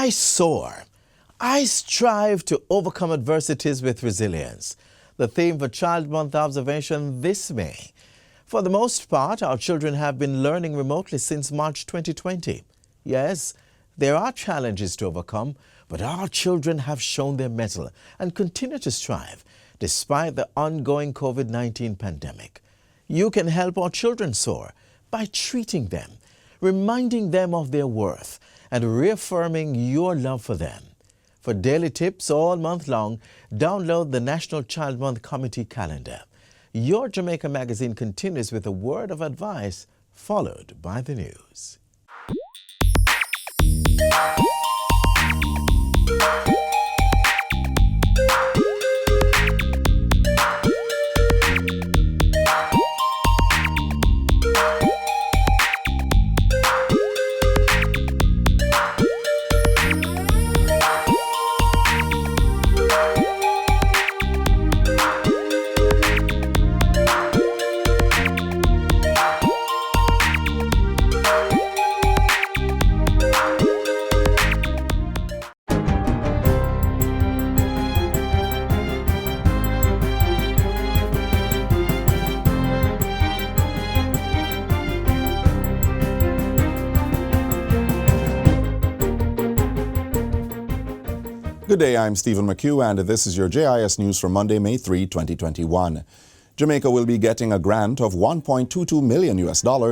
I soar. I strive to overcome adversities with resilience. The theme for Child Month observation this May. For the most part, our children have been learning remotely since March 2020. Yes, there are challenges to overcome, but our children have shown their mettle and continue to strive despite the ongoing COVID-19 pandemic. You can help our children soar by treating them, reminding them of their worth, and reaffirming your love for them. For daily tips all month long, download the National Child Month Committee calendar. Your Jamaica Magazine continues with a word of advice, followed by the news. Good day, I'm Stephen McHugh, and this is your JIS News for Monday, May 3, 2021. Jamaica will be getting a grant of $1.22 million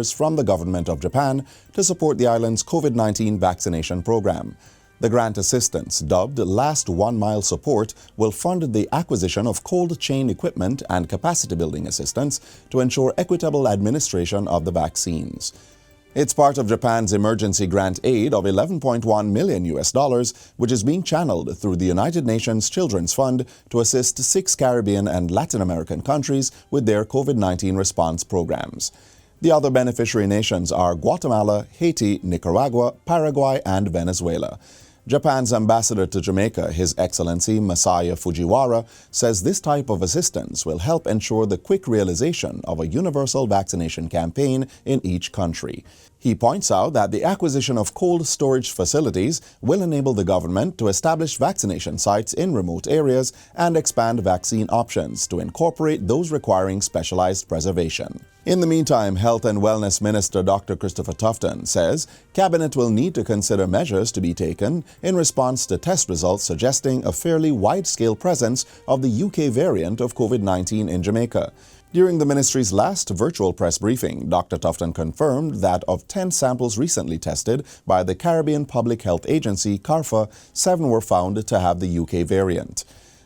from the government of Japan to support the island's COVID-19 vaccination program. The grant assistance, dubbed Last 1 Mile Support, will fund the acquisition of cold chain equipment and capacity building assistance to ensure equitable administration of the vaccines. It's part of Japan's emergency grant aid of $11.1 million, which is being channeled through the United Nations Children's Fund to assist 6 Caribbean and Latin American countries with their COVID-19 response programs. The other beneficiary nations are Guatemala, Haiti, Nicaragua, Paraguay, and Venezuela. Japan's ambassador to Jamaica, His Excellency Masaya Fujiwara, says this type of assistance will help ensure the quick realization of a universal vaccination campaign in each country. He points out that the acquisition of cold storage facilities will enable the government to establish vaccination sites in remote areas and expand vaccine options to incorporate those requiring specialized preservation. In the meantime, Health and Wellness Minister Dr. Christopher Tufton says Cabinet will need to consider measures to be taken in response to test results suggesting a fairly wide-scale presence of the UK variant of COVID-19 in Jamaica. During the ministry's last virtual press briefing, Dr. Tufton confirmed that of 10 samples recently tested by the Caribbean Public Health Agency, CARPHA, 7 were found to have the UK variant.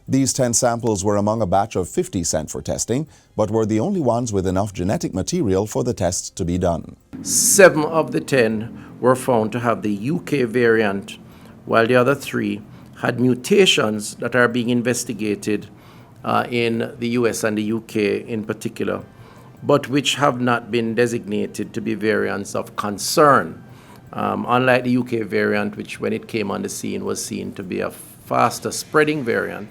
These 10 samples were among a batch of 50 sent for testing, but were the only ones with enough genetic material for the tests to be done. 7 of the 10 were found to have the UK variant, while the other 3 had mutations that are being investigated in the US and the UK in particular, but which have not been designated to be variants of concern. Unlike the UK variant, which when it came on the scene was seen to be a faster spreading variant,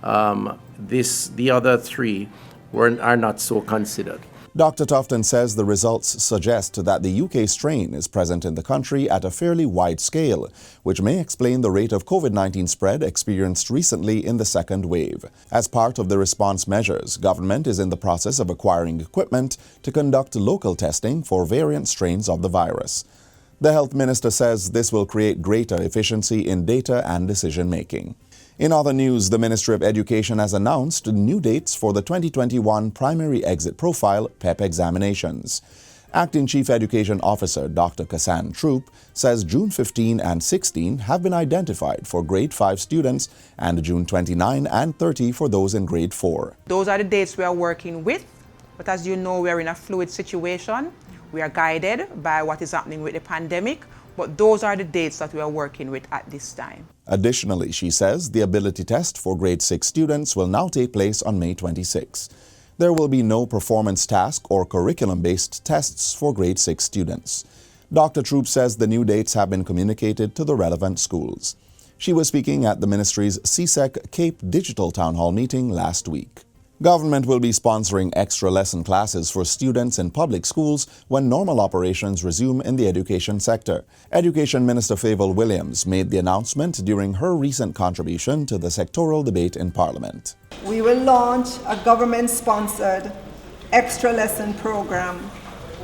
the other 3 are not so considered. Dr. Tufton says the results suggest that the UK strain is present in the country at a fairly wide scale, which may explain the rate of COVID-19 spread experienced recently in the second wave. As part of the response measures, government is in the process of acquiring equipment to conduct local testing for variant strains of the virus. The health minister says this will create greater efficiency in data and decision-making. In other news, the Ministry of Education has announced new dates for the 2021 Primary Exit Profile PEP examinations. Acting Chief Education Officer Dr. Kassan Troop says June 15 and 16 have been identified for Grade 5 students and June 29 and 30 for those in Grade 4. Those are the dates we are working with, but as you know, we are in a fluid situation. We are guided by what is happening with the pandemic, but those are the dates that we are working with at this time. Additionally, she says the ability test for Grade 6 students will now take place on May 26. There will be no performance task or curriculum-based tests for Grade 6 students. Dr. Troop says the new dates have been communicated to the relevant schools. She was speaking at the ministry's CSEC Cape Digital Town Hall meeting last week. Government will be sponsoring extra lesson classes for students in public schools when normal operations resume in the education sector. Education Minister Favour Williams made the announcement during her recent contribution to the sectoral debate in Parliament. We will launch a government-sponsored extra lesson program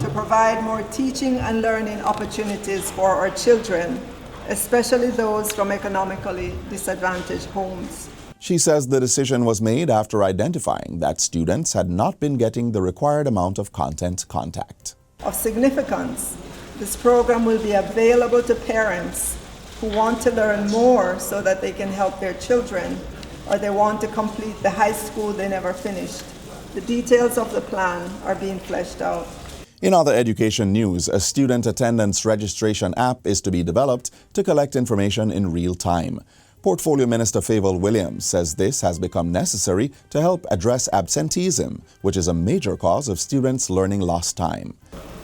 to provide more teaching and learning opportunities for our children, especially those from economically disadvantaged homes. She says the decision was made after identifying that students had not been getting the required amount of content contact. Of significance, this program will be available to parents who want to learn more so that they can help their children, or they want to complete the high school they never finished. The details of the plan are being fleshed out. In other education news, a student attendance registration app is to be developed to collect information in real time. Portfolio Minister Favour Williams says this has become necessary to help address absenteeism, which is a major cause of students learning lost time.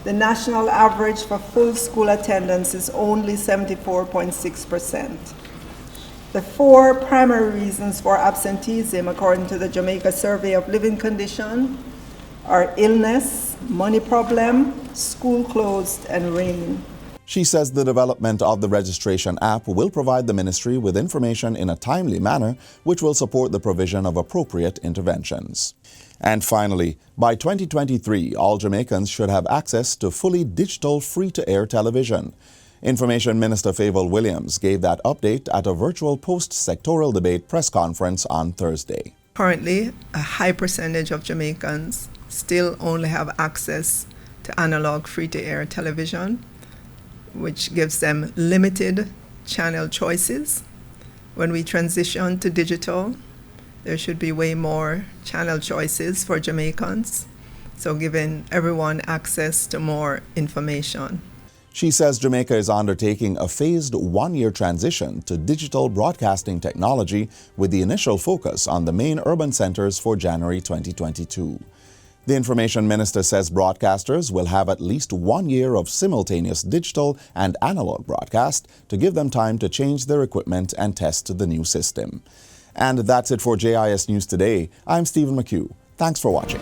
The national average for full school attendance is only 74.6%. The 4 primary reasons for absenteeism, according to the Jamaica Survey of Living Condition, are illness, money problem, school closed, and rain. She says the development of the registration app will provide the ministry with information in a timely manner, which will support the provision of appropriate interventions. And finally, by 2023, all Jamaicans should have access to fully digital free-to-air television. Information Minister Favour Williams gave that update at a virtual post-sectoral debate press conference on Thursday. Currently, a high percentage of Jamaicans still only have access to analog free-to-air television, which gives them limited channel choices. When we transition to digital, there should be way more channel choices for Jamaicans, so giving everyone access to more information. She says Jamaica is undertaking a phased 1-year transition to digital broadcasting technology with the initial focus on the main urban centers for January 2022. The Information Minister says broadcasters will have at least 1 year of simultaneous digital and analog broadcast to give them time to change their equipment and test the new system. And that's it for JIS News Today. I'm Stephen McHugh. Thanks for watching.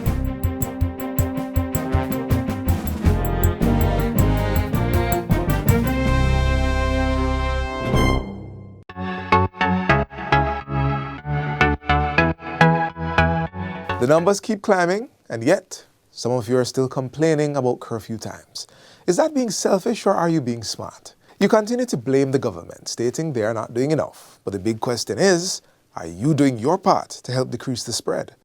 The numbers keep climbing, and yet some of you are still complaining about curfew times. Is that being selfish, or are you being smart? You continue to blame the government, stating they are not doing enough. But the big question is, are you doing your part to help decrease the spread?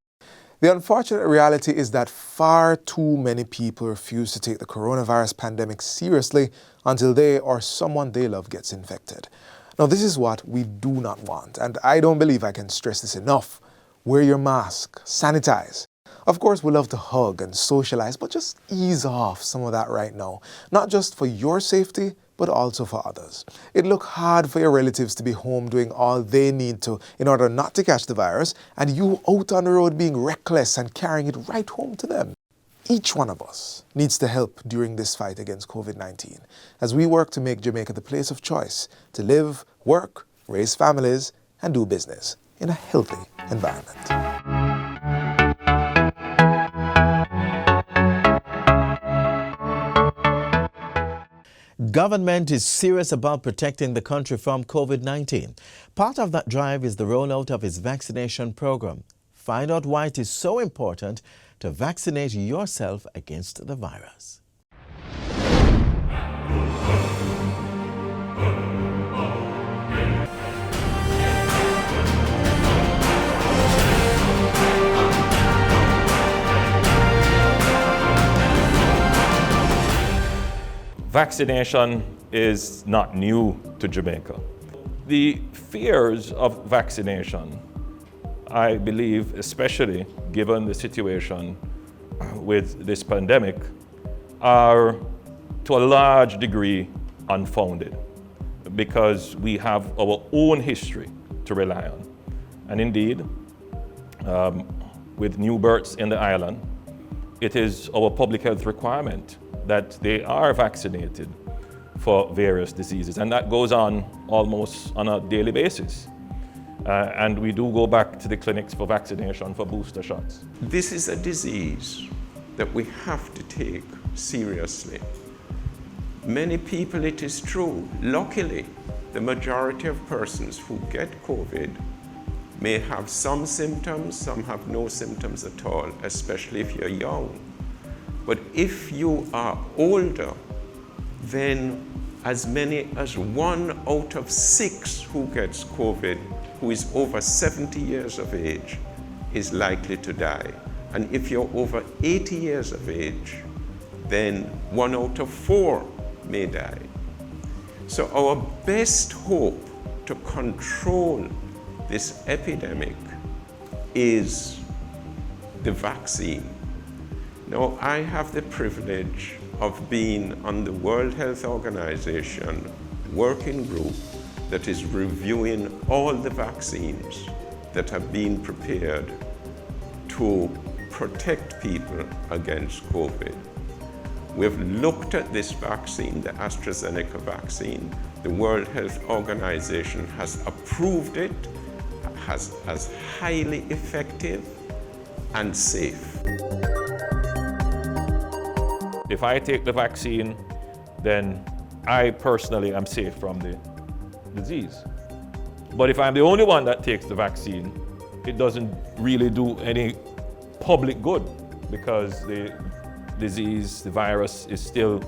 The unfortunate reality is that far too many people refuse to take the coronavirus pandemic seriously until they or someone they love gets infected. Now, this is what we do not want, and I don't believe I can stress this enough. Wear your mask, sanitize. Of course, we love to hug and socialize, but just ease off some of that right now. Not just for your safety, but also for others. It looks hard for your relatives to be home doing all they need to in order not to catch the virus, and you out on the road being reckless and carrying it right home to them. Each one of us needs to help during this fight against COVID-19 as we work to make Jamaica the place of choice to live, work, raise families, and do business in a healthy environment. Government is serious about protecting the country from COVID-19. Part of that drive is the rollout of its vaccination program. Find out why it is so important to vaccinate yourself against the virus. Vaccination is not new to Jamaica. The fears of vaccination, I believe, especially given the situation with this pandemic, are to a large degree unfounded because we have our own history to rely on. And indeed, with new births in the island, it is our public health requirement that they are vaccinated for various diseases, and that goes on almost on a daily basis. And we do go back to the clinics for vaccination for booster shots. This is a disease that we have to take seriously. Many people, it is true, luckily, the majority of persons who get COVID may have some symptoms, some have no symptoms at all, especially if you're young. But if you are older, then as many as 1 out of 6 who gets COVID, who is over 70 years of age, is likely to die. And if you're over 80 years of age, then 1 out of 4 may die. So our best hope to control this epidemic is the vaccine. Now, I have the privilege of being on the World Health Organization working group that is reviewing all the vaccines that have been prepared to protect people against COVID. We've looked at this vaccine, the AstraZeneca vaccine. The World Health Organization has approved it as highly effective and safe. If I take the vaccine, then I personally am safe from the disease. But if I'm the only one that takes the vaccine, it doesn't really do any public good because the disease, the virus is still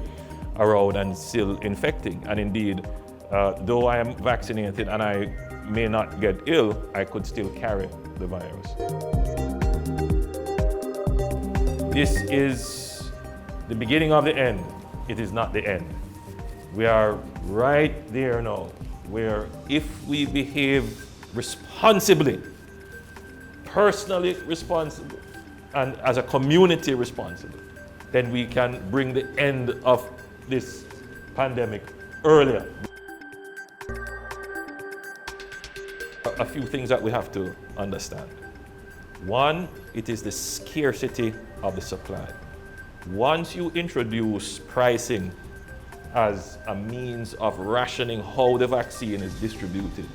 around and still infecting. And indeed, though I am vaccinated and I may not get ill, I could still carry the virus. This is the beginning of the end. It is not the end. We are right there now, where if we behave responsibly, personally responsible, and as a community responsible, then we can bring the end of this pandemic earlier. A few things that we have to understand. One, it is the scarcity of the supply. Once you introduce pricing as a means of rationing how the vaccine is distributed,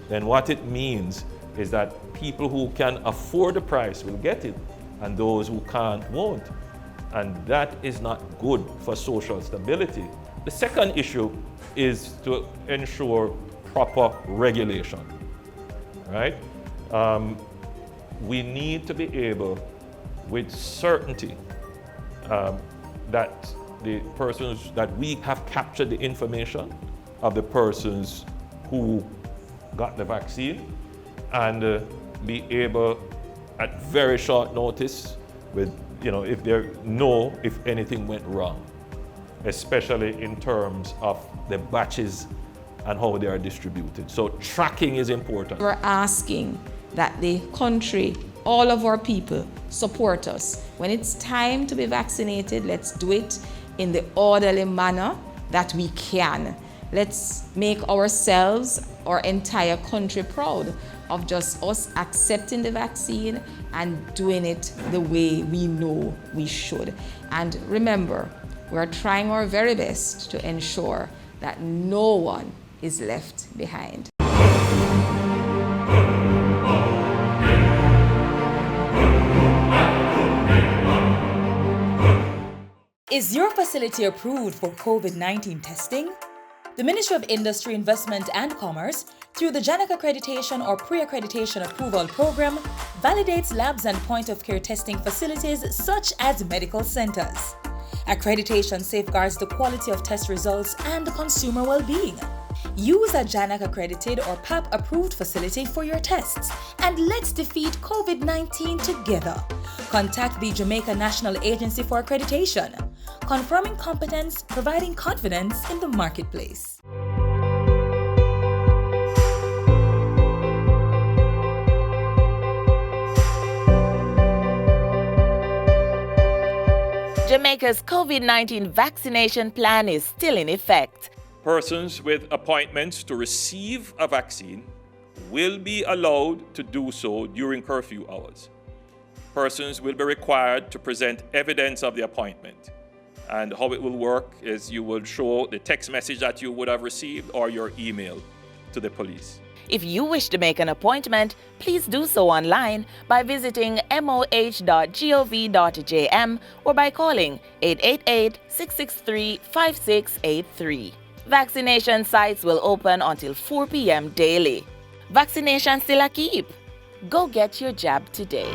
then what it means is that people who can afford the price will get it, and those who can't won't. And that is not good for social stability. The second issue is to ensure proper regulation, right? We need to be able, with certainty, that the persons, that we have captured the information of the persons who got the vaccine, and be able at very short notice with, if anything went wrong, especially in terms of the batches and how they are distributed. So tracking is important. We're asking that the country, all of our people, support us. When it's time to be vaccinated, let's do it in the orderly manner that we can. Let's make ourselves, our entire country, proud of just us accepting the vaccine and doing it the way we know we should. And remember, we're trying our very best to ensure that no one is left behind. Is your facility approved for COVID-19 testing? The Ministry of Industry, Investment and Commerce, through the JANAC Accreditation or Pre-Accreditation Approval Program, validates labs and point-of-care testing facilities such as medical centers. Accreditation safeguards the quality of test results and consumer well-being. Use a JANAC accredited or PAP approved facility for your tests, and let's defeat COVID-19 together. Contact the Jamaica National Agency for Accreditation, confirming competence, providing confidence in the marketplace. Jamaica's COVID-19 vaccination plan is still in effect. Persons with appointments to receive a vaccine will be allowed to do so during curfew hours. Persons will be required to present evidence of the appointment. And how it will work is you will show the text message that you would have received or your email to the police. If you wish to make an appointment, please do so online by visiting moh.gov.jm or by calling 888-663-5683. Vaccination sites will open until 4 p.m. daily. Vaccination still a keep. Go get your jab today.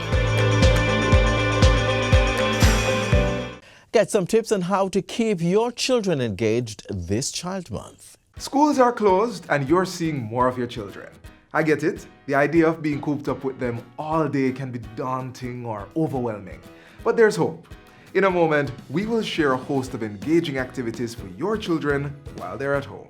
Get some tips on how to keep your children engaged this Child Month. Schools are closed and you're seeing more of your children. I get it. The idea of being cooped up with them all day can be daunting or overwhelming. But there's hope. In a moment, we will share a host of engaging activities for your children while they're at home.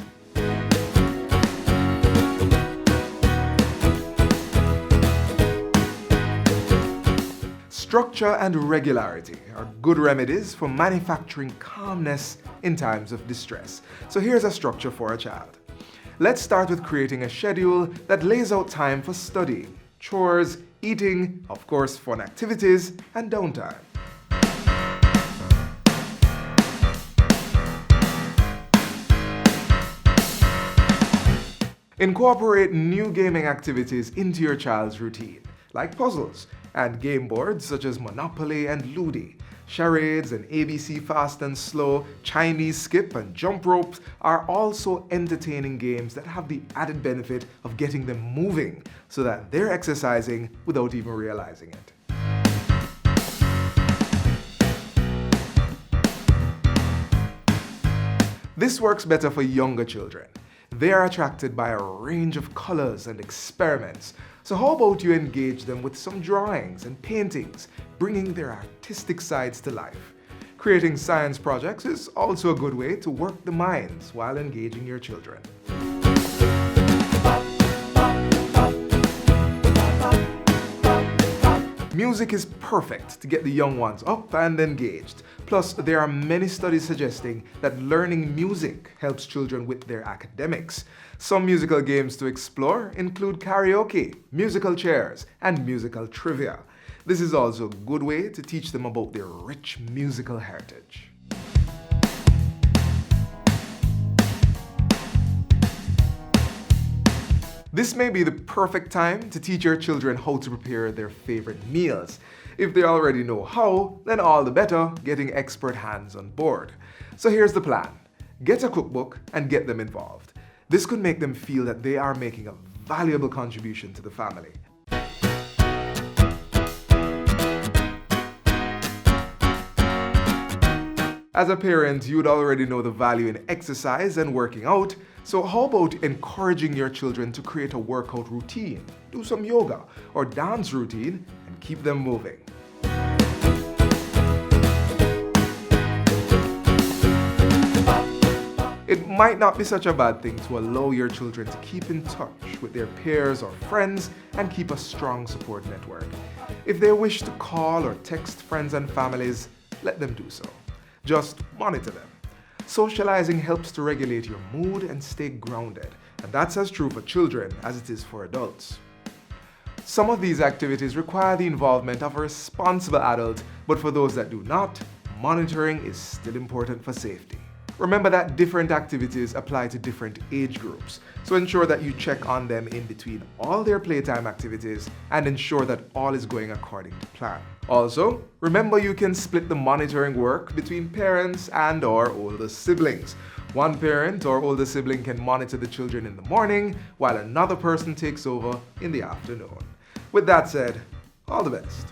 Structure and regularity are good remedies for manufacturing calmness in times of distress. So here's a structure for a child. Let's start with creating a schedule that lays out time for study, chores, eating, of course, fun activities, and downtime. Incorporate new gaming activities into your child's routine, like puzzles and game boards such as Monopoly and Ludi. Charades and ABC Fast and Slow, Chinese Skip and Jump Ropes are also entertaining games that have the added benefit of getting them moving so that they're exercising without even realizing it. This works better for younger children. They are attracted by a range of colors and experiments. So how about you engage them with some drawings and paintings, bringing their artistic sides to life? Creating science projects is also a good way to work the minds while engaging your children. Music is perfect to get the young ones up and engaged. Plus, there are many studies suggesting that learning music helps children with their academics. Some musical games to explore include karaoke, musical chairs, and musical trivia. This is also a good way to teach them about their rich musical heritage. This may be the perfect time to teach your children how to prepare their favorite meals. If they already know how, then all the better getting expert hands on board. So here's the plan. Get a cookbook and get them involved. This could make them feel that they are making a valuable contribution to the family. As a parent, you'd already know the value in exercise and working out, so how about encouraging your children to create a workout routine, do some yoga or dance routine, and keep them moving. It might not be such a bad thing to allow your children to keep in touch with their peers or friends and keep a strong support network. If they wish to call or text friends and families, let them do so. Just monitor them. Socializing helps to regulate your mood and stay grounded, and that's as true for children as it is for adults. Some of these activities require the involvement of a responsible adult, but for those that do not, monitoring is still important for safety. Remember that different activities apply to different age groups, so ensure that you check on them in between all their playtime activities and ensure that all is going according to plan. Also, remember you can split the monitoring work between parents and/or older siblings. One parent or older sibling can monitor the children in the morning, while another person takes over in the afternoon. With that said, all the best.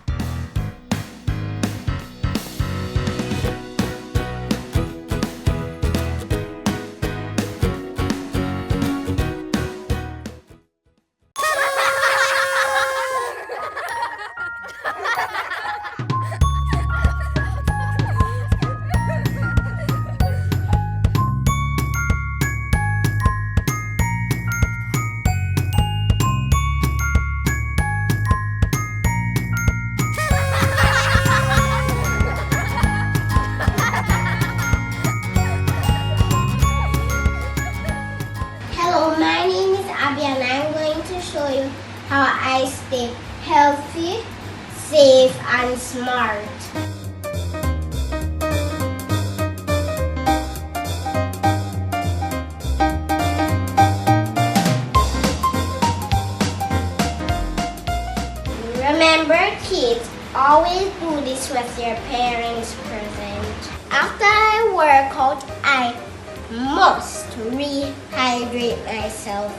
how I stay healthy, safe, and smart. Remember, kids, always do this with your parents present. After I work out, I must rehydrate myself.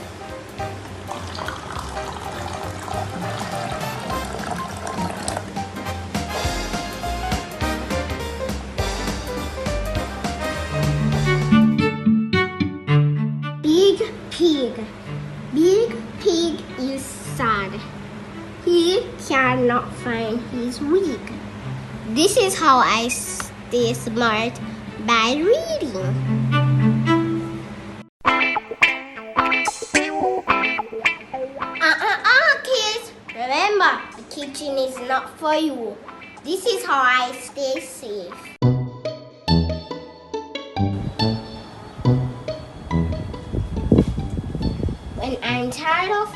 Big Pig is sad. He cannot find his wig. This is how I stay smart, by reading. Kids, remember, the kitchen is not for you. This is how I stay safe. When I'm tired of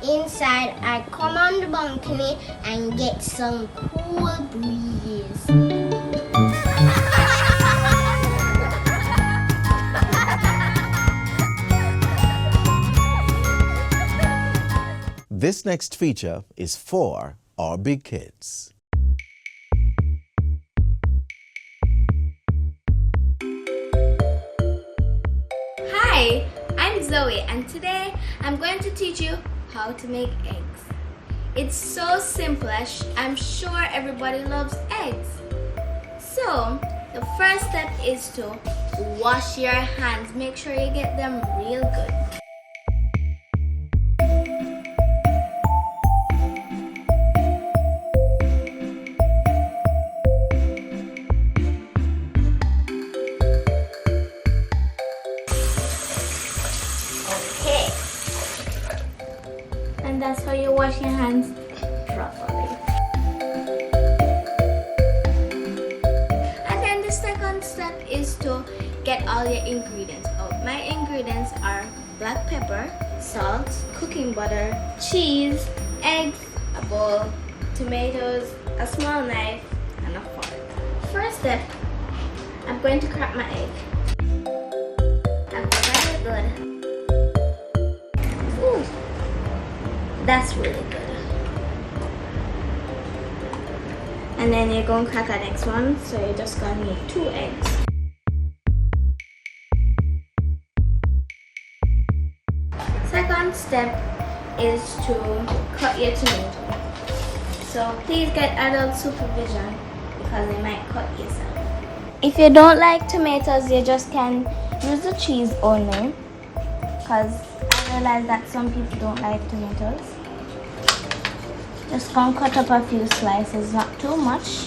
inside, I come on the balcony and get some cool breeze. This next feature is for our big kids. Hi, I'm Zoe, and today I'm going to teach you how to make eggs. It's so simple, I'm sure everybody loves eggs. So, the first step is to wash your hands. Make sure you get them real good. And that's how you wash your hands properly. And then the second step is to get all your ingredients out. My ingredients are black pepper, salt, cooking butter, cheese, eggs, a bowl, tomatoes, a small knife, and a fork. First step, I'm going to crack my egg. And crack it good. Ooh. That's really good. And then you're going to crack the next one, so you're just going to need 2 eggs. Second step is to cut your tomato. So please get adult supervision because they might cut yourself. If you don't like tomatoes, you just can use the cheese only, because I realize that some people don't like tomatoes. Just gonna cut up a few slices, not too much.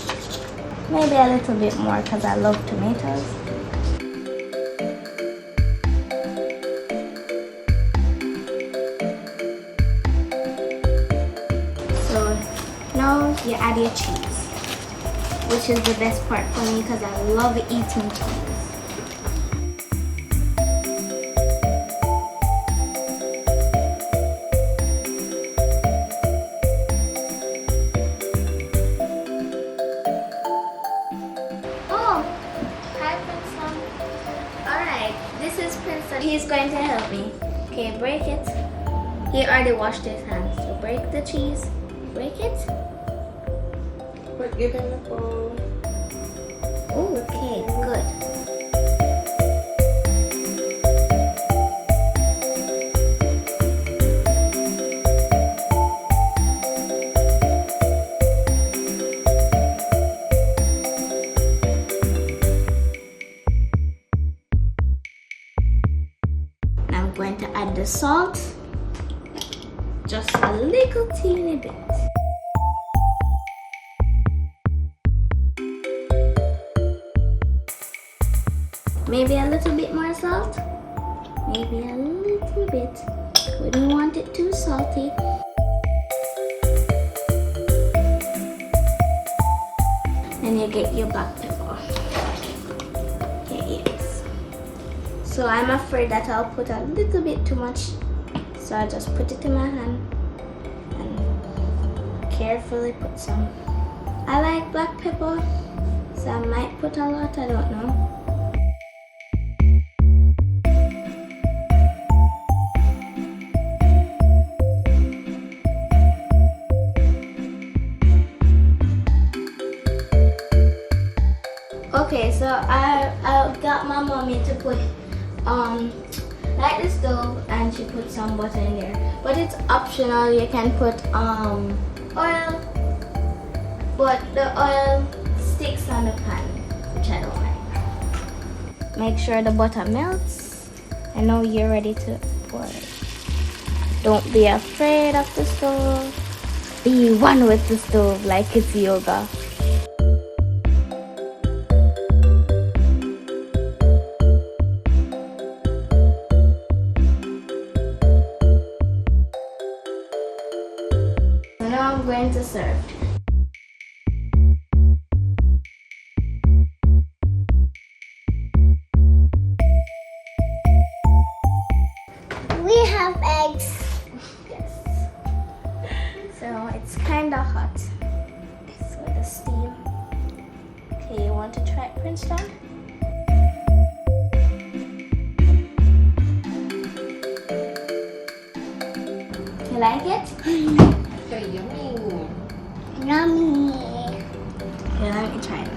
Maybe a little bit more because I love tomatoes. So now you add your cheese, which is the best part for me because I love eating cheese. He's going to help me. Okay, break it. He already washed his hands. So break the cheese. Break it. Give him the bowl. Okay, good. I'm going to add the salt, just a little teeny bit. Maybe a little bit more salt, maybe a little bit. We don't want it too salty. Then you get your black pepper. Okay, yes. So I'm afraid that I'll put a little bit too much. So I just put it in my hand and carefully put some. I like black pepper, so I might put a lot, I don't know. I got my mommy to put light the stove and she put some butter in there. But it's optional. You can put oil, but the oil sticks on the pan, which I don't like. Make sure the butter melts. I know you're ready to pour it. Don't be afraid of the stove. Be one with the stove like it's yoga. So now I'm going to serve. We have eggs. Yes. So it's kind of hot. So the steam. Okay, you want to try it, Princeton? You like it? Yummy. Here, let me try it.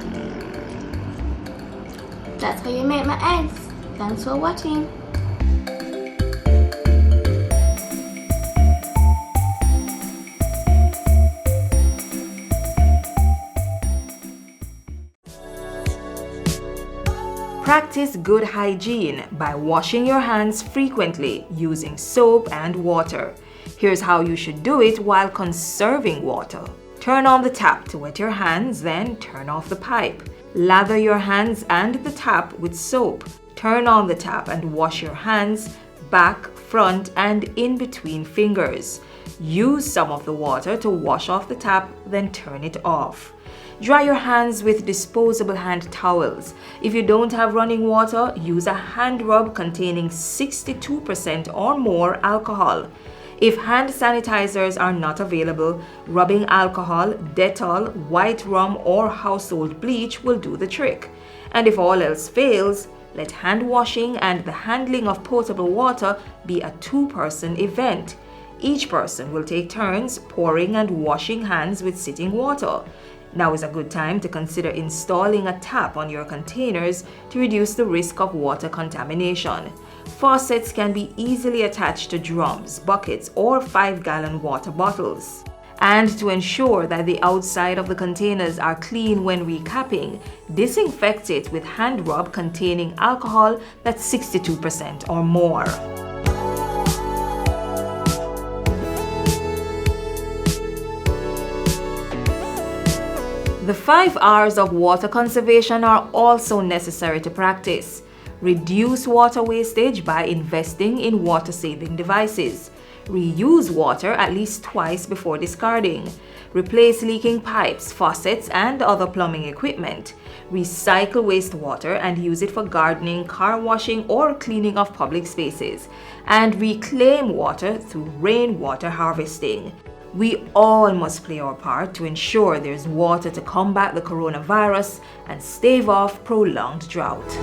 That's how you make my eggs. Thanks for watching. Practice good hygiene by washing your hands frequently using soap and water. Here's how you should do it while conserving water. Turn on the tap to wet your hands, then turn off the pipe. Lather your hands and the tap with soap. Turn on the tap and wash your hands, back, front, and in between fingers. Use some of the water to wash off the tap, then turn it off. Dry your hands with disposable hand towels. If you don't have running water, use a hand rub containing 62% or more alcohol. If hand sanitizers are not available, rubbing alcohol, Dettol, white rum, or household bleach will do the trick. And if all else fails, let hand washing and the handling of potable water be a two-person event. Each person will take turns pouring and washing hands with sitting water. Now is a good time to consider installing a tap on your containers to reduce the risk of water contamination. Faucets can be easily attached to drums, buckets, or 5-gallon water bottles. And to ensure that the outside of the containers are clean when recapping, disinfect it with hand rub containing alcohol that's 62% or more. The 5 R's of water conservation are also necessary to practice. Reduce water wastage by investing in water-saving devices. Reuse water at least twice before discarding. Replace leaking pipes, faucets, and other plumbing equipment. Recycle wastewater and use it for gardening, car washing, or cleaning of public spaces. And reclaim water through rainwater harvesting. We all must play our part to ensure there's water to combat the coronavirus and stave off prolonged drought.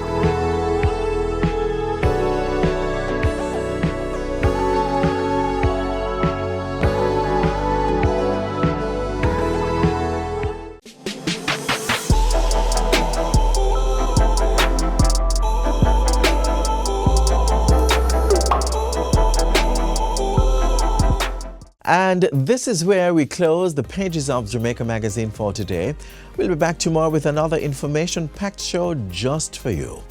And this is where we close the pages of Jamaica Magazine for today. We'll be back tomorrow with another information-packed show just for you.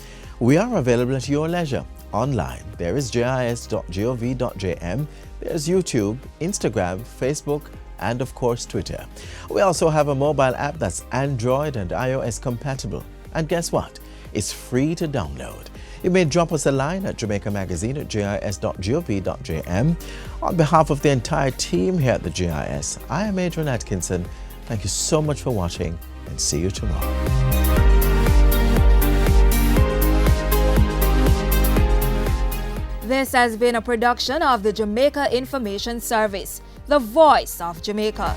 We are available at your leisure online. There is jis.gov.jm, there's YouTube, Instagram, Facebook, and of course Twitter. We also have a mobile app that's Android and iOS compatible. And guess what? It's free to download. You may drop us a line at jamaicamagazine@jis.gov.jm. On behalf of the entire team here at the JIS, I am Adrian Atkinson. Thank you so much for watching and see you tomorrow. This has been a production of the Jamaica Information Service, the voice of Jamaica.